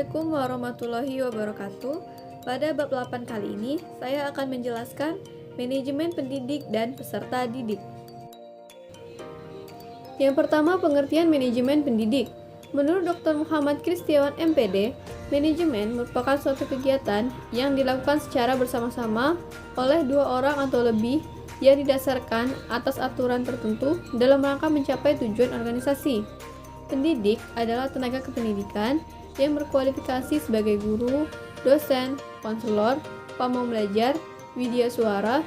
Assalamualaikum warahmatullahi wabarakatuh. Pada bab 8 kali ini, saya akan menjelaskan manajemen pendidik dan peserta didik. Yang pertama, pengertian manajemen pendidik. Menurut Dr. Muhammad Kristiawan MPD, manajemen merupakan suatu kegiatan yang dilakukan secara bersama-sama oleh dua orang atau lebih yang didasarkan atas aturan tertentu dalam rangka mencapai tujuan organisasi. Pendidik adalah tenaga kependidikan yang berkualifikasi sebagai guru, dosen, konselor, pamong belajar, widya suara,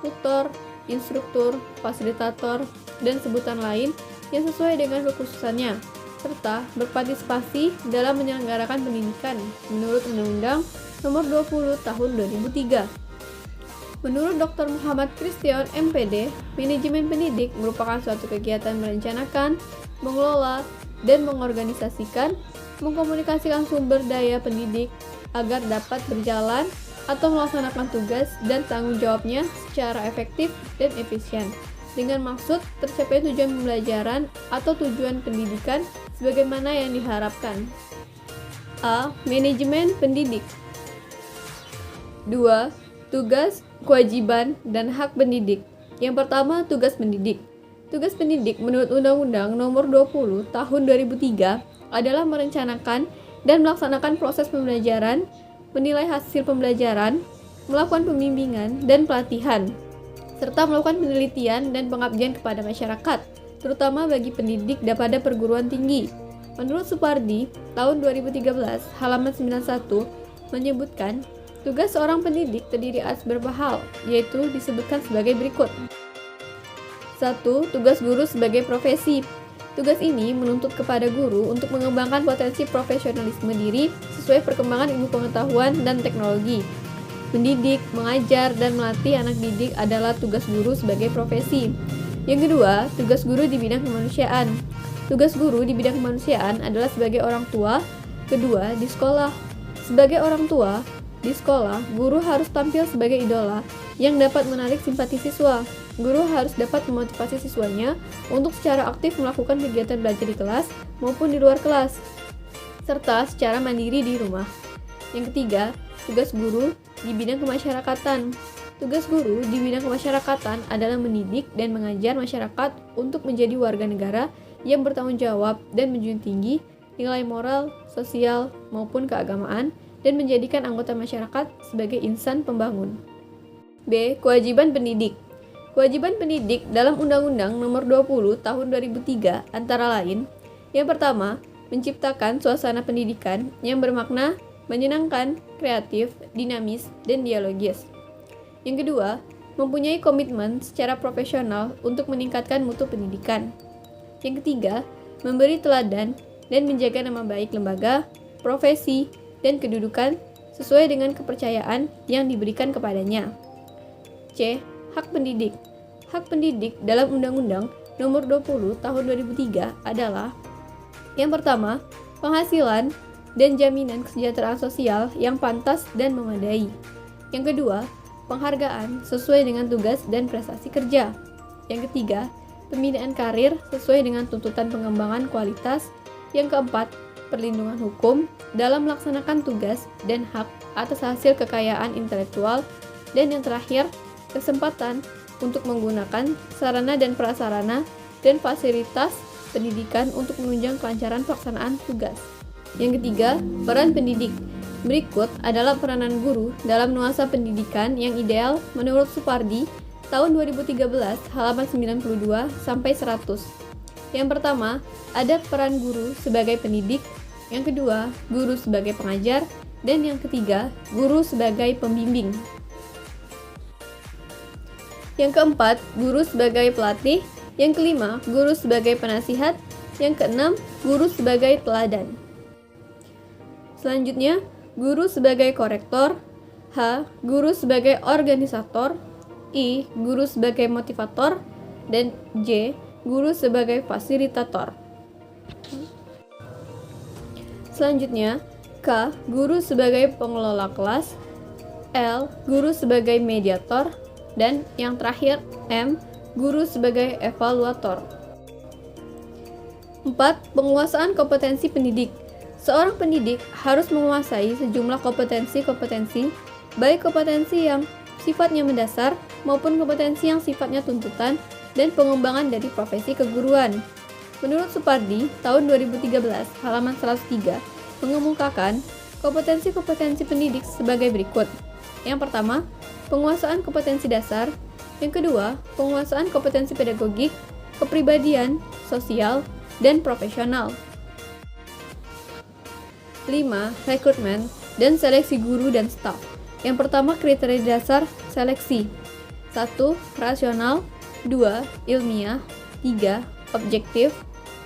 tutor, instruktur, fasilitator, dan sebutan lain yang sesuai dengan kekhususannya, serta berpartisipasi dalam menyelenggarakan pendidikan menurut Undang-Undang Nomor 20 Tahun 2003. Menurut Dr. Muhammad Kristiawan MPD, manajemen pendidik merupakan suatu kegiatan merencanakan, mengelola, dan mengorganisasikan, mengkomunikasikan sumber daya pendidik agar dapat berjalan atau melaksanakan tugas dan tanggung jawabnya secara efektif dan efisien, dengan maksud tercapai tujuan pembelajaran atau tujuan pendidikan sebagaimana yang diharapkan. A. Manajemen pendidik. 2. Tugas, kewajiban, dan hak pendidik. Yang pertama, tugas pendidik. Tugas pendidik menurut Undang-Undang Nomor 20 Tahun 2003 adalah merencanakan dan melaksanakan proses pembelajaran, menilai hasil pembelajaran, melakukan pembimbingan dan pelatihan, serta melakukan penelitian dan pengabdian kepada masyarakat, terutama bagi pendidik pada perguruan tinggi. Menurut Supardi, tahun 2013, halaman 91, menyebutkan, tugas seorang pendidik terdiri atas beberapa hal, yaitu disebutkan sebagai berikut. 1. Tugas guru sebagai profesi. Tugas ini menuntut kepada guru untuk mengembangkan potensi profesionalisme diri sesuai perkembangan ilmu pengetahuan dan teknologi. Mendidik, mengajar, dan melatih anak didik adalah tugas guru sebagai profesi. Yang kedua, tugas guru di bidang kemanusiaan. Tugas guru di bidang kemanusiaan adalah sebagai orang tua, kedua di sekolah. Sebagai orang tua, di sekolah, guru harus tampil sebagai idola yang dapat menarik simpati siswa. Guru harus dapat memotivasi siswanya untuk secara aktif melakukan kegiatan belajar di kelas maupun di luar kelas, serta secara mandiri di rumah. Yang ketiga, tugas guru di bidang kemasyarakatan. Tugas guru di bidang kemasyarakatan adalah mendidik dan mengajar masyarakat untuk menjadi warga negara yang bertanggung jawab dan menjunjung tinggi nilai moral, sosial, maupun keagamaan, dan menjadikan anggota masyarakat sebagai insan pembangun. B. Kewajiban pendidik. Kewajiban pendidik dalam Undang-Undang Nomor 20 Tahun 2003 antara lain, yang pertama, menciptakan suasana pendidikan yang bermakna, menyenangkan, kreatif, dinamis, dan dialogis. Yang kedua, mempunyai komitmen secara profesional untuk meningkatkan mutu pendidikan. Yang ketiga, memberi teladan dan menjaga nama baik lembaga, profesi, dan kedudukan sesuai dengan kepercayaan yang diberikan kepadanya. C. Hak pendidik. Hak pendidik dalam Undang-Undang Nomor 20 Tahun 2003 adalah: yang pertama, penghasilan dan jaminan kesejahteraan sosial yang pantas dan memadai. Yang kedua, penghargaan sesuai dengan tugas dan prestasi kerja. Yang ketiga, pembinaan karir sesuai dengan tuntutan pengembangan kualitas. Yang keempat, perlindungan hukum dalam melaksanakan tugas dan hak atas hasil kekayaan intelektual. Dan yang terakhir, kesempatan untuk menggunakan sarana dan prasarana dan fasilitas pendidikan untuk menunjang kelancaran pelaksanaan tugas. Yang ketiga, peran pendidik. Berikut adalah peranan guru dalam nuansa pendidikan yang ideal menurut Supardi tahun 2013 halaman 92 sampai 100. Yang pertama, ada peran guru sebagai pendidik, yang kedua, guru sebagai pengajar, dan yang ketiga, guru sebagai pembimbing. Yang keempat, guru sebagai pelatih. Yang kelima, guru sebagai penasihat. Yang keenam, guru sebagai teladan. Selanjutnya, guru sebagai korektor. H. Guru sebagai organisator. I. Guru sebagai motivator. Dan J. Guru sebagai fasilitator. Selanjutnya, K. Guru sebagai pengelola kelas. L. Guru sebagai mediator. Dan yang terakhir, M. Guru sebagai evaluator. 4. Penguasaan kompetensi pendidik. Seorang pendidik harus menguasai sejumlah kompetensi-kompetensi, baik kompetensi yang sifatnya mendasar maupun kompetensi yang sifatnya tuntutan dan pengembangan dari profesi keguruan. Menurut Supardi, tahun 2013, halaman 103, mengemukakan kompetensi-kompetensi pendidik sebagai berikut. Yang pertama, penguasaan kompetensi dasar. Yang kedua, penguasaan kompetensi pedagogik, kepribadian, sosial, dan profesional. 5. Rekrutmen dan seleksi guru dan staf. Yang pertama, kriteria dasar seleksi. 1. Rasional. 2. Ilmiah. 3. Objektif.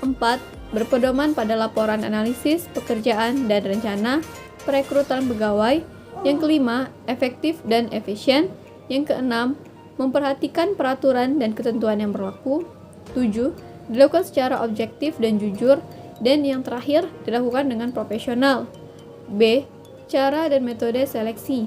4. Berpedoman pada laporan analisis, pekerjaan, dan rencana perekrutan pegawai. Yang kelima, efektif dan efisien. Yang keenam, memperhatikan peraturan dan ketentuan yang berlaku. 7. Dilakukan secara objektif dan jujur. Dan yang terakhir, dilakukan dengan profesional. B. Cara dan metode seleksi.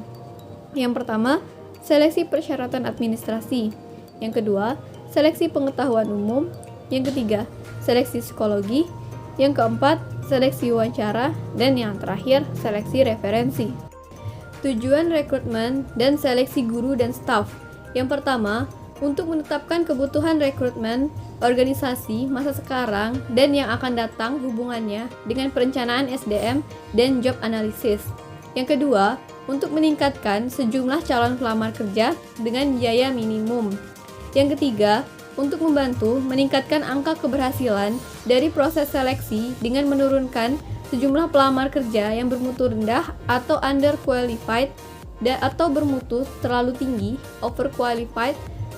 Yang pertama, seleksi persyaratan administrasi. Yang kedua, seleksi pengetahuan umum. Yang ketiga, seleksi psikologi. Yang keempat, seleksi wawancara. Dan yang terakhir, seleksi referensi. Tujuan rekrutmen dan seleksi guru dan staf. Yang pertama, untuk menetapkan kebutuhan rekrutmen organisasi masa sekarang dan yang akan datang hubungannya dengan perencanaan SDM dan job analysis. Yang kedua, untuk meningkatkan sejumlah calon pelamar kerja dengan biaya minimum. Yang ketiga, untuk membantu meningkatkan angka keberhasilan dari proses seleksi dengan menurunkan sejumlah pelamar kerja yang bermutu rendah atau underqualified atau bermutu terlalu tinggi overqualified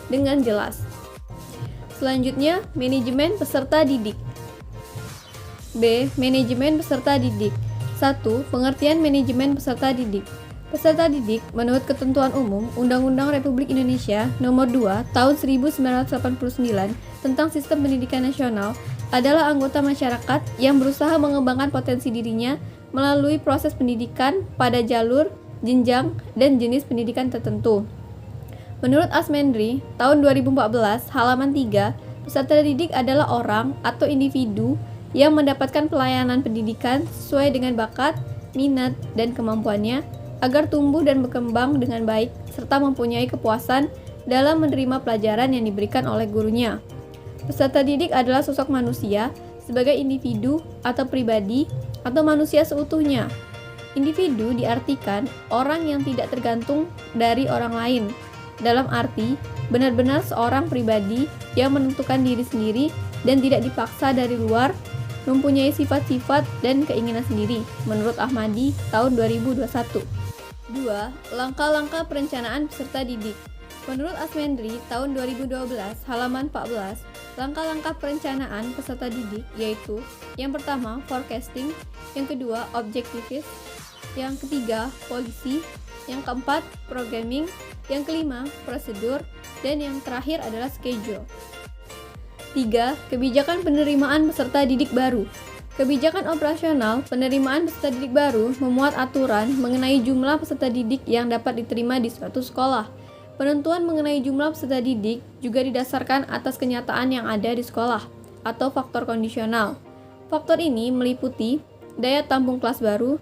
dengan jelas. Selanjutnya, manajemen peserta didik. B. Manajemen peserta didik. 1. Pengertian manajemen peserta didik. Peserta didik menurut Ketentuan Umum Undang-Undang Republik Indonesia Nomor 2 Tahun 1989 tentang Sistem Pendidikan Nasional adalah anggota masyarakat yang berusaha mengembangkan potensi dirinya melalui proses pendidikan pada jalur, jenjang, dan jenis pendidikan tertentu. Menurut Asmendri, tahun 2014, halaman 3, peserta didik adalah orang atau individu yang mendapatkan pelayanan pendidikan sesuai dengan bakat, minat, dan kemampuannya agar tumbuh dan berkembang dengan baik serta mempunyai kepuasan dalam menerima pelajaran yang diberikan oleh gurunya. Peserta didik adalah sosok manusia sebagai individu atau pribadi atau manusia seutuhnya. Individu diartikan orang yang tidak tergantung dari orang lain, dalam arti benar-benar seorang pribadi yang menentukan diri sendiri dan tidak dipaksa dari luar, mempunyai sifat-sifat dan keinginan sendiri, menurut Ahmadi tahun 2021. 2. Langkah-langkah perencanaan peserta didik. Menurut Asmendri tahun 2012, halaman 14, langkah-langkah perencanaan peserta didik yaitu: yang pertama, forecasting, yang kedua, objektifis, yang ketiga, polisi, yang keempat, programming, yang kelima, prosedur, dan yang terakhir adalah schedule. 3. Kebijakan penerimaan peserta didik baru. Kebijakan operasional penerimaan peserta didik baru memuat aturan mengenai jumlah peserta didik yang dapat diterima di suatu sekolah. Penentuan mengenai jumlah peserta didik juga didasarkan atas kenyataan yang ada di sekolah atau faktor kondisional. Faktor ini meliputi daya tampung kelas baru,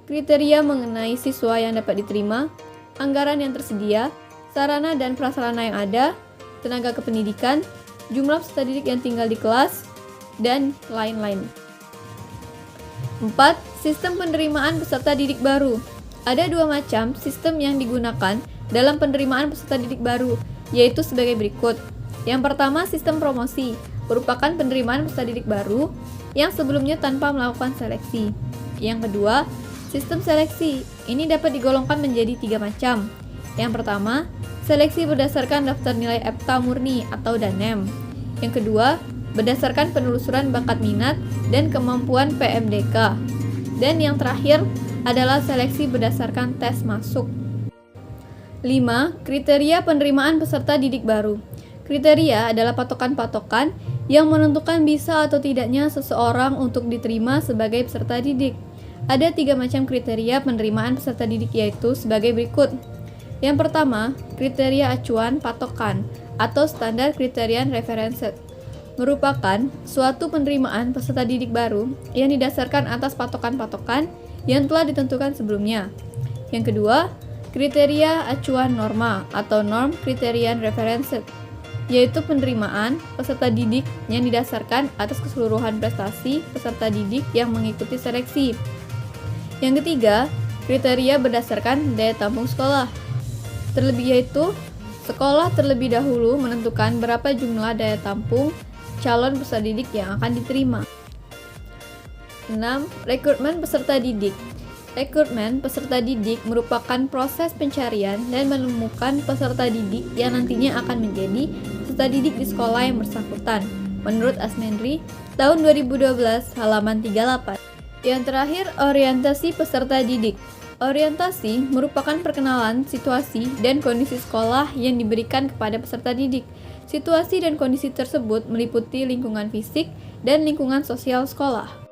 kriteria mengenai siswa yang dapat diterima, anggaran yang tersedia, sarana dan prasarana yang ada, tenaga kependidikan, jumlah peserta didik yang tinggal di kelas, dan lain-lain. 4. Sistem penerimaan peserta didik baru. Ada dua macam sistem yang digunakan dalam penerimaan peserta didik baru, yaitu sebagai berikut. Yang pertama, sistem promosi, merupakan penerimaan peserta didik baru yang sebelumnya tanpa melakukan seleksi. Yang kedua, sistem seleksi. Ini dapat digolongkan menjadi 3 macam. Yang pertama, seleksi berdasarkan daftar nilai EPTA murni atau DANEM. Yang kedua, berdasarkan penelusuran bakat minat dan kemampuan PMDK. Dan yang terakhir adalah seleksi berdasarkan tes masuk. 5. Kriteria penerimaan peserta didik baru. Kriteria adalah patokan-patokan yang menentukan bisa atau tidaknya seseorang untuk diterima sebagai peserta didik. Ada 3 macam kriteria penerimaan peserta didik, yaitu sebagai berikut. Yang pertama, kriteria acuan patokan atau standar criterion reference. merupakan suatu penerimaan peserta didik baru yang didasarkan atas patokan-patokan yang telah ditentukan sebelumnya. Yang kedua, kriteria acuan norma atau norm criterion reference, yaitu penerimaan peserta didik yang didasarkan atas keseluruhan prestasi peserta didik yang mengikuti seleksi. Yang ketiga, kriteria berdasarkan daya tampung sekolah. Yaitu sekolah terlebih dahulu menentukan berapa jumlah daya tampung calon peserta didik yang akan diterima. 6. Rekrutmen peserta didik. Rekrutmen peserta didik merupakan proses pencarian dan menemukan peserta didik yang nantinya akan menjadi peserta didik di sekolah yang bersangkutan. Menurut Asmendri, tahun 2012, halaman 38. Yang terakhir, orientasi peserta didik. Orientasi merupakan perkenalan situasi dan kondisi sekolah yang diberikan kepada peserta didik. Situasi dan kondisi tersebut meliputi lingkungan fisik dan lingkungan sosial sekolah.